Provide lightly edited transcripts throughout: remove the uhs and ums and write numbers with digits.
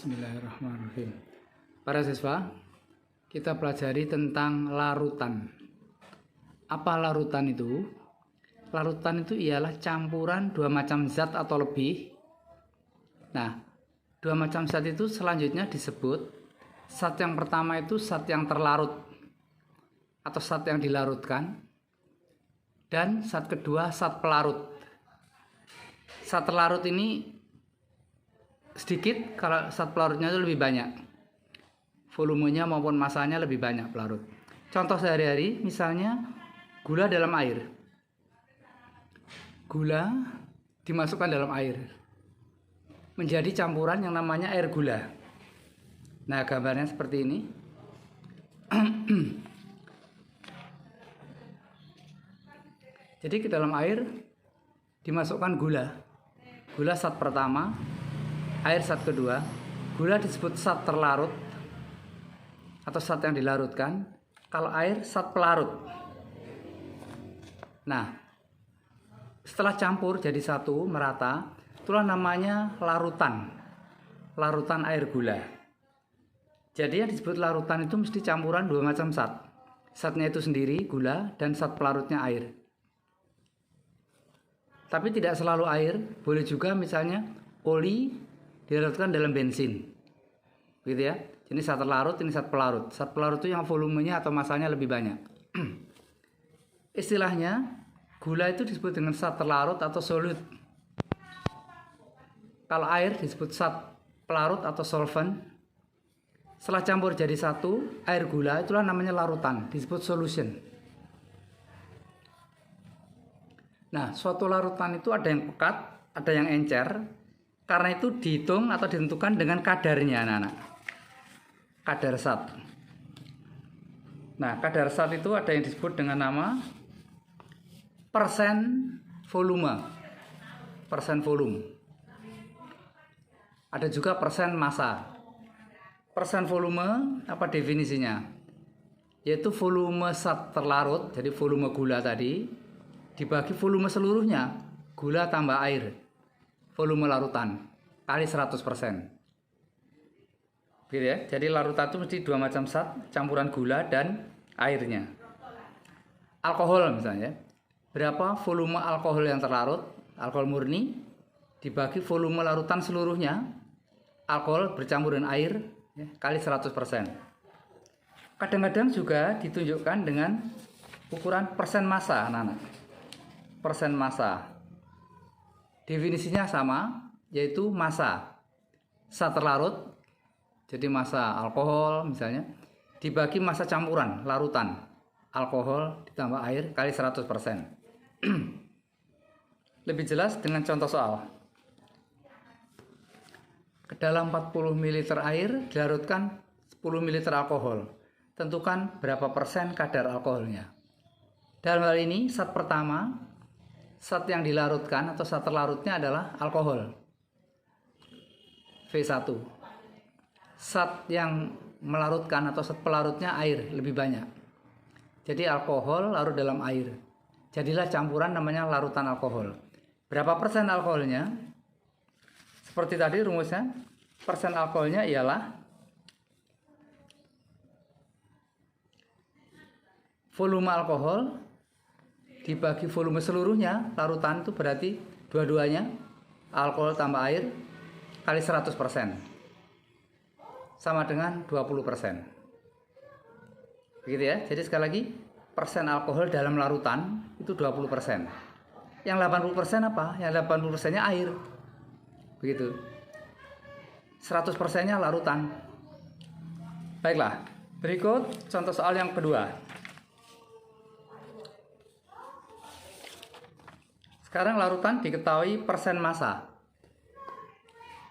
Bismillahirrahmanirrahim. Para siswa, kita pelajari tentang larutan. Apa larutan itu? Larutan itu ialah campuran dua macam zat atau lebih. Nah, dua macam zat itu selanjutnya disebut zat yang pertama itu zat yang terlarut atau zat yang dilarutkan, dan zat kedua zat pelarut. Zat terlarut ini sedikit, kalau zat pelarutnya itu lebih banyak, volumenya maupun masanya lebih banyak pelarut. Contoh sehari-hari, misalnya gula dalam air. Gula dimasukkan dalam air menjadi campuran yang namanya air gula. Nah, gambarnya seperti ini. Jadi ke dalam air dimasukkan gula. Gula zat pertama, air zat kedua. Gula disebut zat terlarut atau zat yang dilarutkan. Kalau air zat pelarut. Nah, setelah campur jadi satu merata, itulah namanya larutan. Larutan air gula. Jadi yang disebut larutan itu mesti campuran dua macam zat. Zatnya itu sendiri gula dan zat pelarutnya air. Tapi tidak selalu air, boleh juga misalnya oli dilarutkan dalam bensin, gitu ya. Ini zat terlarut, ini zat pelarut. Zat pelarut itu yang volumenya atau masanya lebih banyak. Istilahnya gula itu disebut dengan zat terlarut atau solut. Kalau air disebut zat pelarut atau solvent. Setelah campur jadi satu, air gula itulah namanya larutan, disebut solution. Nah, suatu larutan itu ada yang pekat, ada yang encer. Karena itu dihitung atau ditentukan dengan kadarnya, anak-anak. Kadar zat. Nah, kadar zat itu ada yang disebut dengan nama persen volume. Persen volume. Ada juga persen massa. Persen volume, apa definisinya? Yaitu volume zat terlarut, jadi volume gula tadi, dibagi volume seluruhnya, gula tambah air, volume larutan, kali 100%. Gitu ya. Jadi larutan itu mesti dua macam zat, campuran gula dan airnya. Alkohol misalnya, berapa volume alkohol yang terlarut, alkohol murni, dibagi volume larutan seluruhnya, alkohol bercampur dengan air, ya, kali 100%. Kadang-kadang juga ditunjukkan dengan ukuran persen massa, anak-anak. Persen massa. Definisinya sama, yaitu massa zat terlarut, jadi massa alkohol misalnya, dibagi massa campuran larutan, alkohol ditambah air kali 100%. Lebih jelas dengan contoh soal. Ke dalam 40 ml air dilarutkan 10 ml alkohol. Tentukan berapa persen kadar alkoholnya. Dalam hal ini, zat pertama, zat yang dilarutkan atau zat terlarutnya adalah alkohol, V1. Zat yang melarutkan atau zat pelarutnya air, lebih banyak. Jadi alkohol larut dalam air. Jadilah campuran namanya larutan alkohol. Berapa persen alkoholnya? Seperti tadi rumusnya, persen alkoholnya ialah volume alkohol dibagi volume seluruhnya, larutan itu berarti dua-duanya, alkohol tambah air, kali 100%. Sama dengan 20%. Begitu ya, jadi sekali lagi, persen alkohol dalam larutan itu 20%. Yang 80% apa? Yang 80%-nya air. Begitu. 100%-nya larutan. Baiklah, berikut contoh soal yang kedua. Sekarang larutan diketahui persen massa,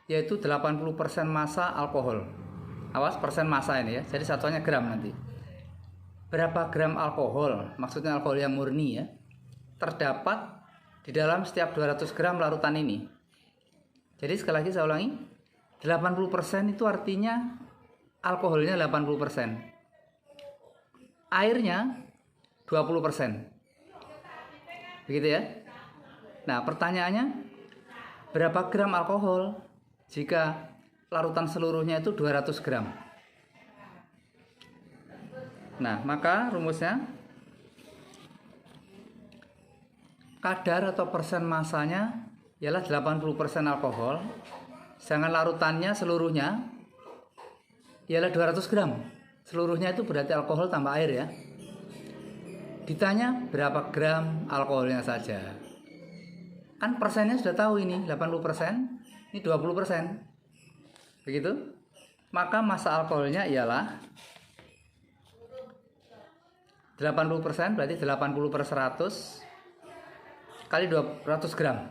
yaitu 80% massa alkohol. Awas, persen massa ini ya, jadi satuannya gram nanti. Berapa gram alkohol, maksudnya alkohol yang murni ya, terdapat di dalam setiap 200 gram larutan ini. Jadi sekali lagi saya ulangi, 80% itu artinya alkoholnya 80%. Airnya 20%. Begitu ya. Nah, pertanyaannya berapa gram alkohol jika larutan seluruhnya itu 200 gram. Nah, maka rumusnya kadar atau persen masanya ialah 80% alkohol, sedangkan larutannya seluruhnya ialah 200 gram. Seluruhnya itu berarti alkohol tambah air ya. Ditanya berapa gram alkoholnya saja. Kan persennya sudah tahu ini 80%, ini 20%. Begitu? Maka massa alkoholnya ialah 80%, berarti 80/100 kali 200 gram.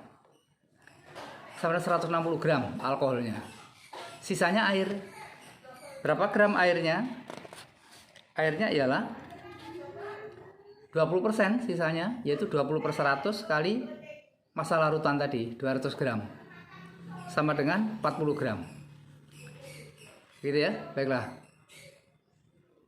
Sama 160 gram alkoholnya. Sisanya air. Berapa gram airnya? Airnya ialah 20% sisanya, yaitu 20/100 kali massa larutan tadi 200 gram. Sama dengan 40 gram. Gitu ya. Baiklah.